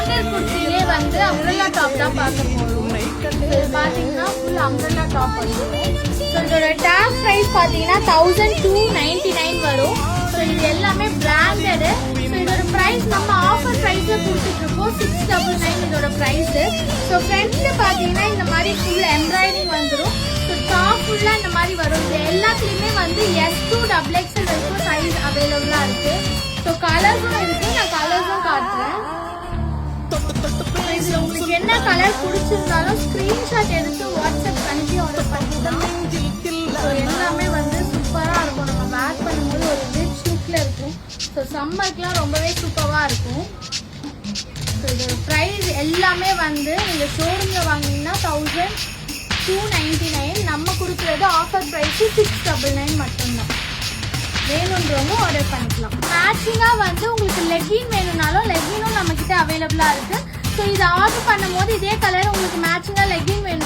Hanger குர்த்திலே வந்து umbrella top தான் பார்க்க போறோம். இது பாத்தீங்கன்னா ஃபுல் அம்ப்ரெல்லா டாப் வந்துடும். ஸோ இதோட டாப் ப்ரைஸ் பாத்தீங்கன்னா 1299 வரும். ஸோ இது எல்லாமே பிராண்டடு. ஸோ இதோட ப்ரைஸ் நம்ம ஆஃபர் ப்ரைஸ்ல கொடுத்துட்டு இருக்கோம் 699 இதோட ப்ரைஸ். ஸோ ஃப்ரண்ட்ல பாத்தீங்கன்னா இந்த மாதிரி ஃபுல் எம்ப்ராய்டிங் வந்துடும். ஸோ டாப் ஃபுல்லா இந்த மாதிரி வரும். இது எல்லாத்துலயுமே வந்து S2 XXL வரைக்கும் சைஸ் அவைலபிளா இருக்கு. ஸோ கலர்ஸும் இருக்கு, நான் கலர்ஸும் காட்டுறேன். இதுல உங்களுக்கு என்ன கலர் பிடிச்சிருந்தாலும் ஸ்கிரீன்ஷாட் எடுத்து வாட்ஸ்அப் அனுப்பி ஆர்டர் பண்ணிக்கலாம். ஸோ எல்லாமே வந்து சூப்பரா இருக்கும். நம்ம வேர் பண்ணும்போது ஒரு ரிச் லுக்ல இருக்கும். ஸோ சம்மருக்குலாம் ரொம்பவே சூப்பரா இருக்கும். ஸோ இதோட ப்ரைஸ் எல்லாமே வந்து நீங்க ஷோரூம்ல வாங்கினீங்கன்னா 1299. நம்ம கொடுக்குறது ஆஃபர் ப்ரைஸ் 699 மட்டும்தான். வேணுன்றவங்க ஆர்டர் பண்ணிக்கலாம். மேட்சிங்கா வந்து உங்களுக்கு லெகின் வேணும்னாலும் லெகினும் நம்ம கிட்ட அவைலபிளா இருக்கு. ஸோ இதை ஆர்டர் பண்ணும்போது இதே கலர் உங்களுக்கு மேட்சிங்கா லெகின் வேணும்